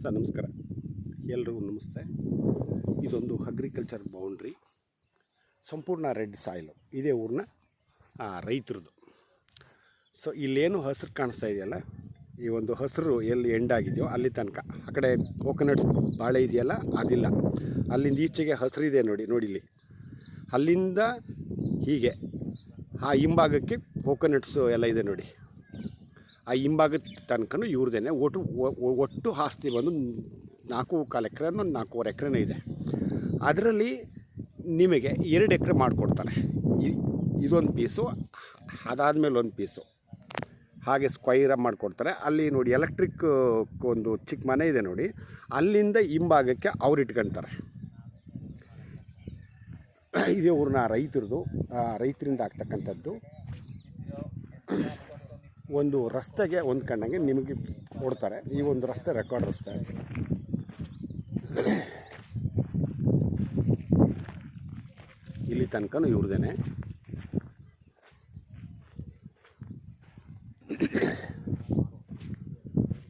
Sir ನಮಸ್ಕಾರ, ಎಲ್ರಿಗೂ ನಮಸ್ತೆ. ಇದೊಂದು ಅಗ್ರಿಕಲ್ಚರ್ ಬೌಂಡ್ರಿ, ಸಂಪೂರ್ಣ ರೆಡ್ ಸಾಯಿಲು. ಇದೇ ಊರಿನ ರೈತರದು. ಸೊ ಇಲ್ಲೇನು ಹಸಿರು ಕಾಣಿಸ್ತಾ ಇದೆಯಲ್ಲ, ಈ ಒಂದು ಹಸಿರು ಎಲ್ಲಿ ಎಂಡಾಗಿದೆಯೋ ಅಲ್ಲಿ ತನಕ. ಆ ಕಡೆ ಕೋಕೋನಟ್ಸ್ ಬಾಳೆ ಇದೆಯಲ್ಲ, ಅದಿಲ್ಲ. ಅಲ್ಲಿಂದ ಈಚೆಗೆ ಹಸಿರಿದೆ ನೋಡಿ ಇಲ್ಲಿ. ಅಲ್ಲಿಂದ ಹೀಗೆ ಆ ಹಿಂಭಾಗಕ್ಕೆ ಕೋಕೋನಟ್ಸು ಎಲ್ಲ ಇದೆ ನೋಡಿ. ಆ ಹಿಂಭಾಗದ ತನಕನೂ ಇವ್ರದೇನೆ. ಒಟ್ಟು ಆಸ್ತಿ ಬಂದು 4.25 ಎಕರೆನೋ 4.25 ಎಕರೆನೋ ಇದೆ. ಅದರಲ್ಲಿ ನಿಮಗೆ 2 ಎಕರೆ ಮಾಡಿಕೊಡ್ತಾರೆ. ಇದೊಂದು ಪೀಸು, ಅದಾದಮೇಲೆ ಒಂದು ಪೀಸು, ಹಾಗೆ ಸ್ಕ್ವೈರಾಗಿ ಮಾಡಿಕೊಡ್ತಾರೆ. ಅಲ್ಲಿ ನೋಡಿ ಎಲೆಕ್ಟ್ರಿಕ್ ಒಂದು ಚಿಕ್ಕ ಮನೆ ಇದೆ ನೋಡಿ, ಅಲ್ಲಿಂದ ಹಿಂಭಾಗಕ್ಕೆ ಅವ್ರು ಇಟ್ಕೊಳ್ತಾರೆ. ಇದೇ ಊರಿನ ರೈತರದು. ರೈತರಿಂದ ಆಗ್ತಕ್ಕಂಥದ್ದು. ಒಂದು ರಸ್ತೆಗೆ ಹೊಂದ್ಕೊಂಡಂಗೆ ನಿಮಗೆ ಕೊಡ್ತಾರೆ. ಈ ಒಂದು ರಸ್ತೆ ರೆಕಾರ್ಡ್ ರಸ್ತೆ. ಇಲ್ಲಿ ತನಕನೂ ಇವ್ರದೇನೆ.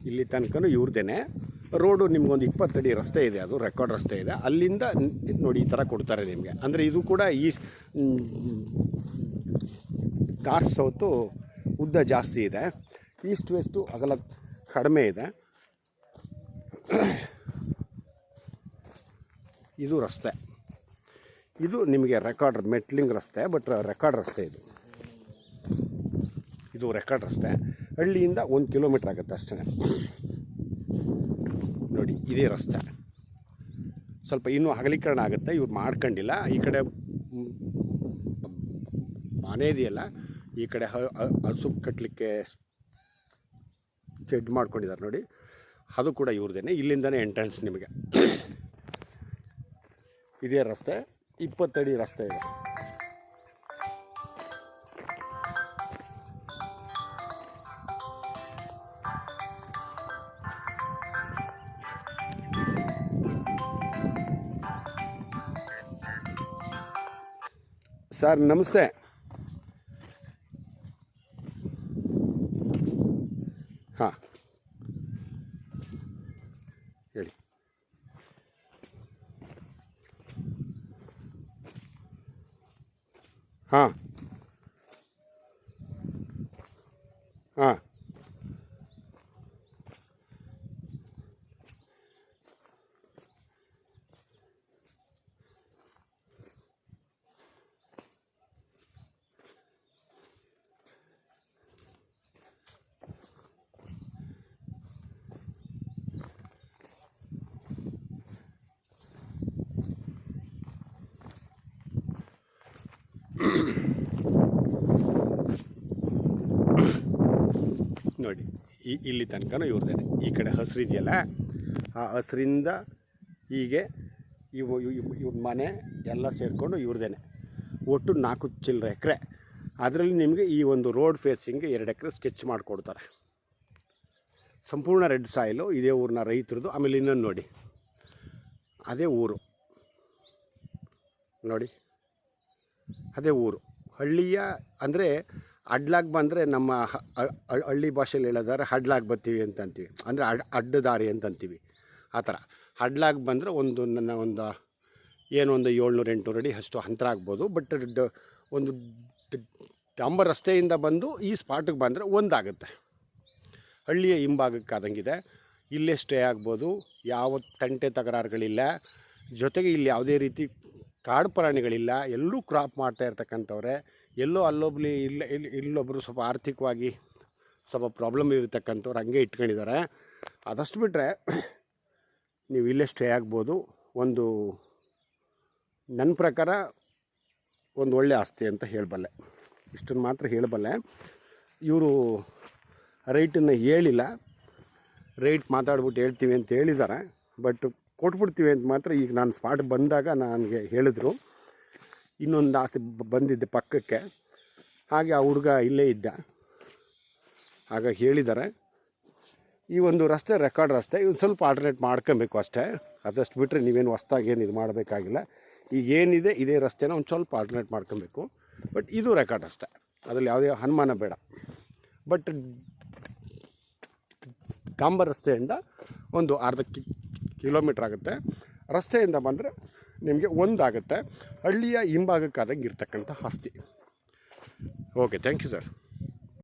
ಇಲ್ಲಿ ತನಕನೂ ಇವ್ರದೇನೆ. ರೋಡು ನಿಮ್ಗೊಂದು 20 ಅಡಿ ರಸ್ತೆ ಇದೆ, ಅದು ರೆಕಾರ್ಡ್ ರಸ್ತೆ ಇದೆ. ಅಲ್ಲಿಂದ ನೋಡಿ ಈ ಥರ ಕೊಡ್ತಾರೆ ನಿಮಗೆ. ಅಂದರೆ ಇದು ಕೂಡ ಈ ನಾರ್ತ್ ಸೌತು ಉದ್ದ ಜಾಸ್ತಿ ಇದೆ, ಈಸ್ಟ್ ವೆಸ್ಟು ಅಗಲ ಕಡಿಮೆ ಇದೆ. ಇದು ರಸ್ತೆ. ಇದು ನಿಮಗೆ ರೆಕಾರ್ಡ್ ಮೆಟ್ಲಿಂಗ್ ರಸ್ತೆ, ಬಟ್ ರೆಕಾರ್ಡ್ ರಸ್ತೆ ಇದು ರೆಕಾರ್ಡ್ ರಸ್ತೆ. ಹಳ್ಳಿಯಿಂದ 1 ಕಿಲೋಮೀಟ್ರ್ ಆಗುತ್ತೆ ಅಷ್ಟೇ ನೋಡಿ. ಇದೇ ರಸ್ತೆ. ಸ್ವಲ್ಪ ಇನ್ನೂ ಅಗಲೀಕರಣ ಆಗುತ್ತೆ, ಇವ್ರು ಮಾಡ್ಕೊಂಡಿಲ್ಲ. ಈ ಕಡೆ ಮನೆ ಇದೆಯಲ್ಲ, ಈ ಕಡೆ ಹಸು ಕಟ್ಟಲಿಕ್ಕೆ ಶೆಡ್ ಮಾಡ್ಕೊಂಡಿದ್ದಾರೆ ನೋಡಿ, ಅದು ಕೂಡ ಇವ್ರದೇನೆ. ಇಲ್ಲಿಂದನೇ ಎಂಟ್ರೆನ್ಸ್ ನಿಮಗೆ. ಇದೇ ರಸ್ತೆ, 20 ಅಡಿ ರಸ್ತೆ ಇದೆ. ಸರ್ ನಮಸ್ತೆ. ಹಾಂ ಹೇಳಿ. ಹಾಂ ಹಾಂ ನೋಡಿ ಇಲ್ಲಿ ತನಕನೂ ಇವ್ರದೇನೆ. ಈ ಕಡೆ ಹಸಿರು ಇದೆಯಲ್ಲ, ಆ ಹಸಿರಿಂದ ಹೀಗೆ ಇವ್ರ ಮನೆ ಎಲ್ಲ ಸೇರಿಕೊಂಡು ಇವ್ರದೇನೆ. ಒಟ್ಟು 4 ಚಿಲ್ಲರೆ ಎಕರೆ. ಅದರಲ್ಲಿ ನಿಮಗೆ ಈ ಒಂದು ರೋಡ್ ಫೇಸಿಂಗ್ಗೆ 2 ಎಕರೆ ಸ್ಕೆಚ್ ಮಾಡಿಕೊಡ್ತಾರೆ. ಸಂಪೂರ್ಣ ರೆಡ್ ಸಾಯಿಲು. ಇದೇ ಊರಿನ ರೈತರದು. ಆಮೇಲೆ ಇನ್ನೊಂದು ನೋಡಿ, ಅದೇ ಊರು ನೋಡಿ, ಅದೇ ಊರು. ಹಳ್ಳಿಯ ಅಂದರೆ ಅಡ್ಲಾಗಿ ಬಂದರೆ ನಮ್ಮ ಹಳ್ಳಿ ಭಾಷೆಯಲ್ಲಿ ಹೇಳೋದಾದ್ರೆ ಅಡ್ಲಾಗಿ ಬರ್ತೀವಿ ಅಂತ ಅಂತೀವಿ. ಅಂದರೆ ಅಡ್ಡದಾರಿ ಅಂತ ಅಂತೀವಿ. ಆ ಥರ ಅಡ್ಲಾಗಿ ಬಂದರೆ ಒಂದು 700-800 ಅಡಿ ಅಷ್ಟು ಅಂತರ ಆಗ್ಬೋದು. ಬಟ್ ಒಂದು ಡಾಂಬರ್ ರಸ್ತೆಯಿಂದ ಬಂದು ಈ ಸ್ಪಾಟಿಗೆ ಬಂದರೆ ಒಂದಾಗುತ್ತೆ. ಹಳ್ಳಿಯ ಹಿಂಭಾಗಕ್ಕೆ ಆದಂಗಿದೆ. ಇಲ್ಲೇ ಸ್ಟೇ ಆಗ್ಬೋದು. ಯಾವ ತಂಟೆ ತಕರಾರುಗಳಿಲ್ಲ. ಜೊತೆಗೆ ಇಲ್ಲಿ ಯಾವುದೇ ರೀತಿ ಕಾಡು ಪ್ರಾಣಿಗಳಿಲ್ಲ. ಎಲ್ಲೂ ಕ್ರಾಪ್ ಮಾಡ್ತಾ ಇರ್ತಕ್ಕಂಥವ್ರೆ. ಎಲ್ಲೋ ಅಲ್ಲೊಬ್ಲಿ ಇಲ್ಲೊಬ್ಬರು ಸ್ವಲ್ಪ ಆರ್ಥಿಕವಾಗಿ ಸ್ವಲ್ಪ ಪ್ರಾಬ್ಲಮ್ ಇರತಕ್ಕಂಥವ್ರು ಹಂಗೆ ಇಟ್ಕೊಂಡಿದ್ದಾರೆ. ಅದಷ್ಟು ಬಿಟ್ಟರೆ ನೀವು ಇಲ್ಲೇ ಸ್ಟೇ ಆಗ್ಬೋದು. ಒಂದು ನನ್ನ ಪ್ರಕಾರ ಒಂದು ಒಳ್ಳೆ ಆಸ್ತಿ ಅಂತ ಹೇಳಬಲ್ಲೆ. ಇಷ್ಟನ್ನು ಮಾತ್ರ ಹೇಳಬಲ್ಲೆ. ಇವರು ರೇಟನ್ನು ಹೇಳಿಲ್ಲ. ರೇಟ್ ಮಾತಾಡ್ಬಿಟ್ಟು ಹೇಳ್ತೀವಿ ಅಂತ ಹೇಳಿದ್ದಾರೆ, ಬಟ್ ಕೊಟ್ಬಿಡ್ತೀವಿ ಅಂತ ಮಾತ್ರ ಈಗ ನಾನು ಸ್ಪಾಟ್ ಬಂದಾಗ ನನಗೆ ಹೇಳಿದ್ರು. ಇನ್ನೊಂದು ಆಸ್ತಿ ಬಂದಿದ್ದೆ ಪಕ್ಕಕ್ಕೆ, ಹಾಗೆ ಆ ಹುಡುಗ ಇಲ್ಲೇ ಇದ್ದ, ಹಾಗಾಗಿ ಹೇಳಿದ್ದಾರೆ. ಈ ಒಂದು ರಸ್ತೆ ರೆಕಾರ್ಡ್ ರಸ್ತೆ. ಇವು ಸ್ವಲ್ಪ ಆಲ್ಟರ್ನೇಟ್ ಮಾಡ್ಕೊಬೇಕು ಅಷ್ಟೇ. ಅದಷ್ಟು ಬಿಟ್ಟರೆ ನೀವೇನು ಹೊಸ್ದಾಗಿ ಏನು ಇದು ಮಾಡಬೇಕಾಗಿಲ್ಲ. ಈಗೇನಿದೆ ಇದೇ ರಸ್ತೆನ ಒಂದು ಸ್ವಲ್ಪ ಆಲ್ಟರ್ನೇಟ್ ಮಾಡ್ಕೊಬೇಕು. ಬಟ್ ಇದು ರೆಕಾರ್ಡ್ ರಸ್ತೆ, ಅದರಲ್ಲಿ ಯಾವುದೇ ಅನುಮಾನ ಬೇಡ. ಬಟ್ ಡಾಂಬರ್ ರಸ್ತೆಯಿಂದ ಒಂದು ಅರ್ಧ ಕಿಲೋಮೀಟ್ರ್ ಆಗುತ್ತೆ. ರಸ್ತೆಯಿಂದ ಬಂದರೆ ನಿಮಗೆ ಒಂದಾಗುತ್ತೆ. ಹಳ್ಳಿಯ ಹಿಂಭಾಗಕ್ಕಾದಂಗೆ ಇರ್ತಕ್ಕಂಥ ಆಸ್ತಿ. Okay, thank you sir.